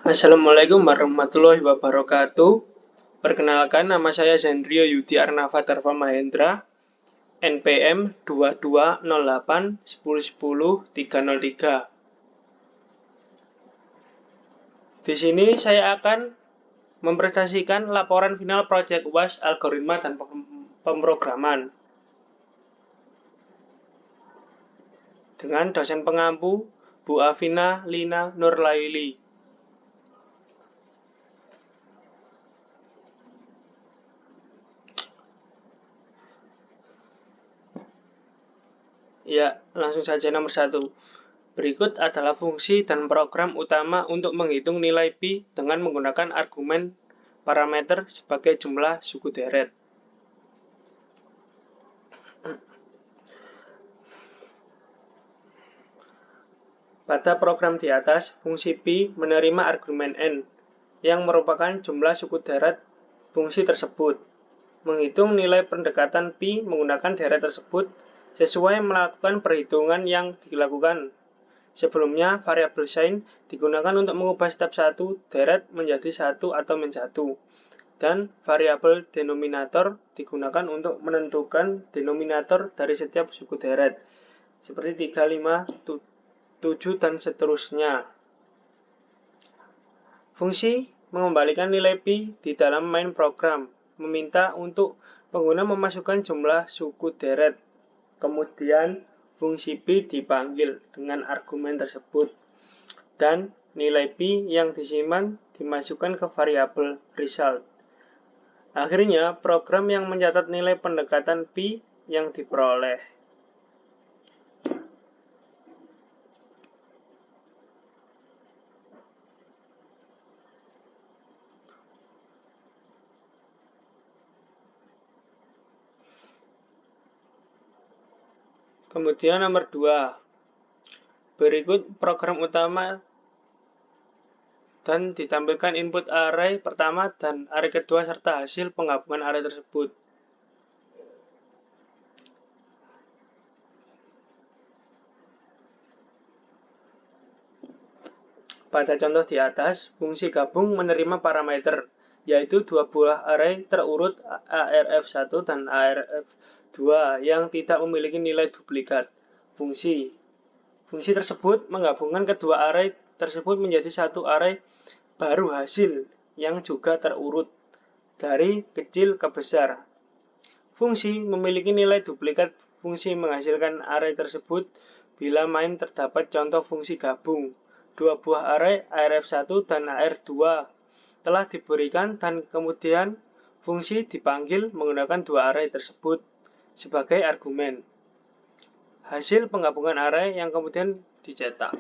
Assalamualaikum warahmatullahi wabarakatuh. Perkenalkan, nama saya Zendrio Yudi Arnava Darva Mahendra, NPM 2208 1010 303. Di sini saya akan mempresentasikan laporan final proyek UAS algoritma dan pemrograman dengan dosen pengampu Bu Afina Lina Nurlaili. Ya, langsung saja nomor 1. Berikut adalah fungsi dan program utama untuk menghitung nilai pi dengan menggunakan argumen parameter sebagai jumlah suku deret. Pada program di atas, fungsi pi menerima argumen n, yang merupakan jumlah suku deret fungsi tersebut. Menghitung nilai pendekatan pi menggunakan deret tersebut sesuai melakukan perhitungan yang dilakukan. Sebelumnya, variabel sign digunakan untuk mengubah step 1 deret menjadi 1 atau min 1. Dan variabel denominator digunakan untuk menentukan denominator dari setiap suku deret. Seperti 3, 5, 7, dan seterusnya. Fungsi mengembalikan nilai pi di dalam main program meminta untuk pengguna memasukkan jumlah suku deret. Kemudian fungsi pi dipanggil dengan argumen tersebut dan nilai pi yang disimpan dimasukkan ke variabel result. Akhirnya program yang mencatat nilai pendekatan pi yang diperoleh. Kemudian nomor 2. Berikut program utama dan ditampilkan input array pertama dan array kedua serta hasil penggabungan array tersebut. Pada contoh di atas, fungsi gabung menerima parameter, yaitu dua buah array terurut arf1 dan arf2 yang tidak memiliki nilai duplikat. Fungsi tersebut menggabungkan kedua array tersebut menjadi satu array baru hasil yang juga terurut dari kecil ke besar. Fungsi memiliki nilai duplikat fungsi menghasilkan array tersebut bila main terdapat contoh fungsi gabung. Dua buah array arf1 dan arf2 telah diberikan dan kemudian fungsi dipanggil menggunakan dua array tersebut sebagai argumen. Hasil penggabungan array yang kemudian dicetak.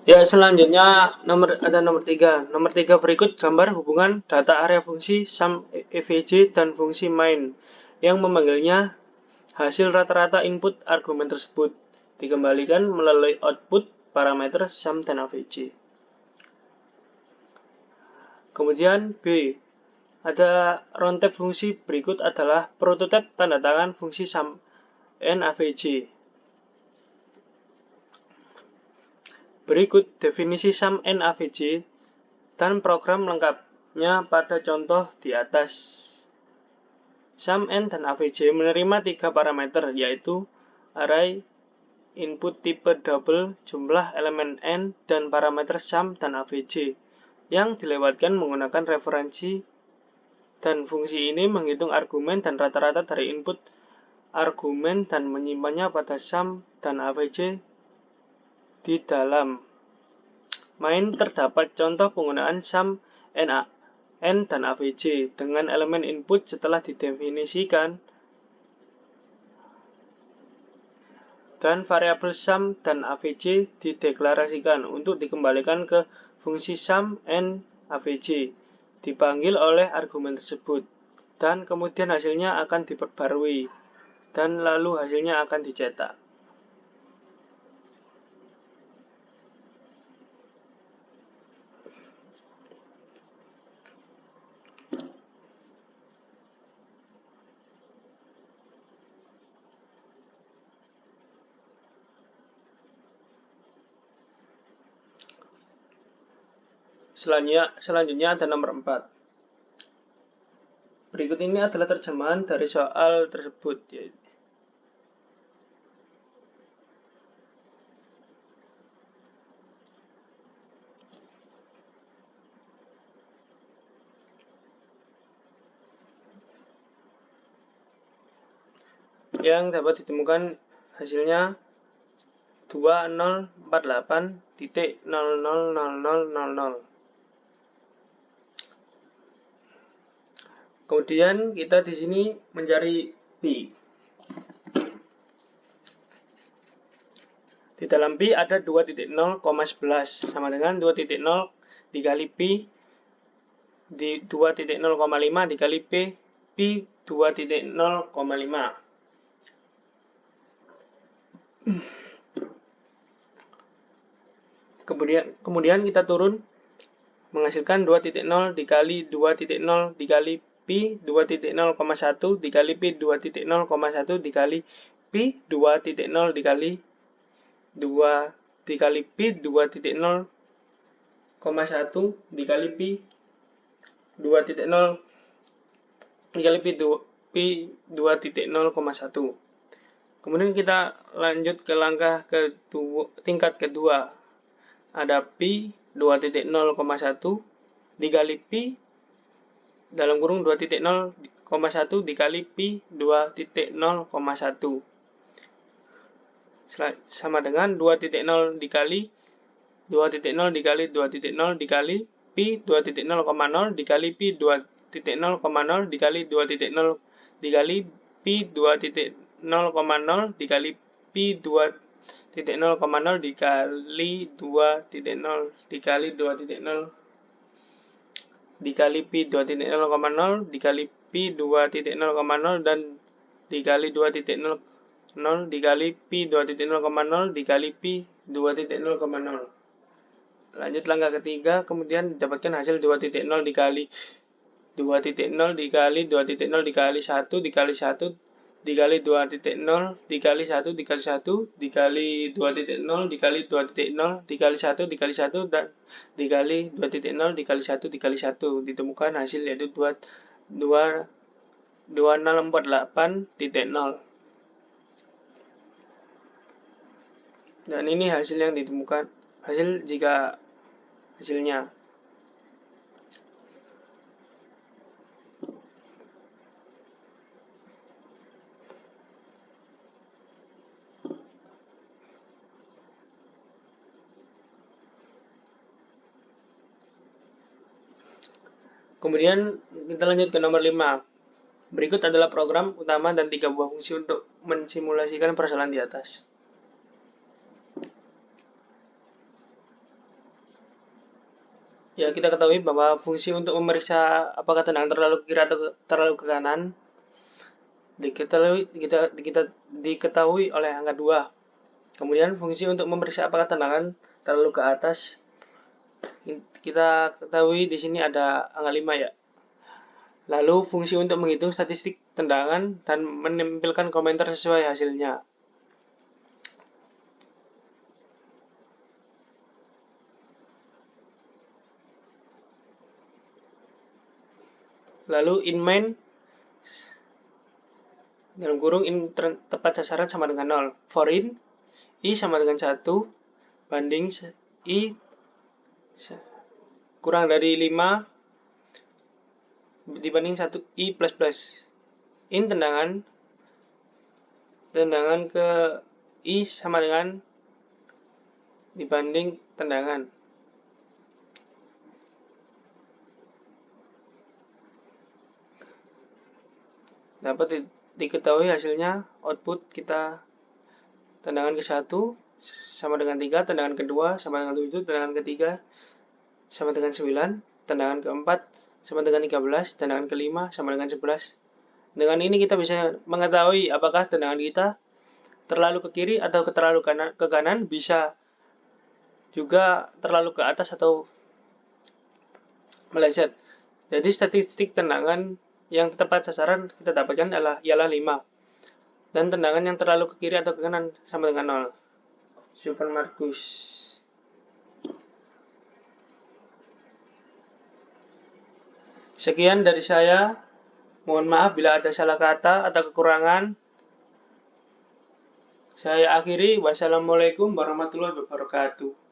Ya, selanjutnya ada nomor 3. Nomor 3 berikut gambar hubungan data area fungsi sum evj dan fungsi main yang memanggilnya hasil rata-rata input argumen tersebut dikembalikan melalui output parameter sum dan avj. Kemudian B. Ada runtime fungsi berikut adalah prototipe tanda tangan fungsi sum n avj. Berikut definisi sum n avj dan program lengkapnya pada contoh di atas. Sum n dan AVJ menerima 3 parameter, yaitu array, input tipe double, jumlah elemen n, dan parameter sum dan AVJ yang dilewatkan menggunakan referensi, dan fungsi ini menghitung argumen dan rata-rata dari input argumen dan menyimpannya pada sum dan AVJ di dalam main. Terdapat contoh penggunaan sum n dan AVJ dengan elemen input setelah didefinisikan dan variabel sum dan AVJ dideklarasikan untuk dikembalikan ke fungsi sum n AVJ dipanggil oleh argumen tersebut, dan kemudian hasilnya akan diperbarui dan lalu hasilnya akan dicetak. Selanjutnya ada nomor 4. Berikut ini adalah terjemahan dari soal tersebut. Yang dapat ditemukan hasilnya 2048.000000. Kemudian kita di sini mencari pi. Di dalam pi ada 2.0,11 sama dengan 2.0 dikali pi di 2.0,5 dikali pi 2.0,5. Kemudian kita turun menghasilkan 2.0 dikali 2.0 dikali pi 2.0,1 dikali pi 2.0,1 dikali pi 2.0 dikali 2 dikali pi 2.0,1 dikali pi 2.0 dikali pi 2.0,1. Kemudian kita lanjut ke tingkat kedua. Ada pi 2.0,1 dikali pi dalam kurung 2.0,1 dikali pi 2.0,1 sama dengan 2.0 dikali 2.0 dikali 2.0 dikali pi 2.0,0 dikali pi 2.0,0 dikali 2.0 dikali pi 2.0,0 dikali pi 2.0,0 dikali 2.0 dikali 2.0 dikali pi 2.0,0 dikali pi 2.0,0 dan dikali 2.0 dikali pi 2.0,0 dikali pi 2.0,0. Lanjut langkah ketiga, kemudian didapatkan hasil 2.0 dikali 2.0 dikali 2.0 dikali 1 dikali 1 dikali 2.0 dikali 1 dikali 1 dikali 2.0 dikali 2.0 dikali 1 dikali 1 dan dikali 2.0 dikali 1 dikali 1. Ditemukan hasil yaitu 2648.0. Dan ini hasil yang ditemukan, hasil jika hasilnya. Kemudian kita lanjut ke nomor 5. Berikut adalah program utama dan 3 buah fungsi untuk mensimulasikan persoalan di atas. Ya, kita ketahui bahwa fungsi untuk memeriksa apakah tendangan terlalu ke kiri atau terlalu ke kanan diketahui oleh angka 2. Kemudian fungsi untuk memeriksa apakah tendangan terlalu ke atas kita ketahui di sini ada angka 5 ya. Lalu fungsi untuk menghitung statistik tendangan dan menampilkan komentar sesuai hasilnya. Lalu in main dalam kurung in tepat sasaran sama dengan 0. For in, I sama dengan 1 banding I kurang dari 5 dibanding 1 I plus plus. In tendangan ke I sama dengan dibanding tendangan. Dapat diketahui hasilnya, output kita tendangan ke-1 sama dengan 3, tendangan kedua sama dengan 7, tendangan ketiga sama dengan 9, tendangan keempat sama dengan 13, tendangan kelima sama dengan 11. Dengan ini kita bisa mengetahui apakah tendangan kita terlalu ke kiri atau terlalu ke kanan, bisa juga terlalu ke atas atau meleset. Jadi statistik tendangan yang tepat sasaran kita dapatkan ialah 5. Dan tendangan yang terlalu ke kiri atau ke kanan sama dengan 0. Super Markus. Sekian dari saya. Mohon maaf bila ada salah kata atau kekurangan. Saya akhiri. Wassalamualaikum warahmatullahi wabarakatuh.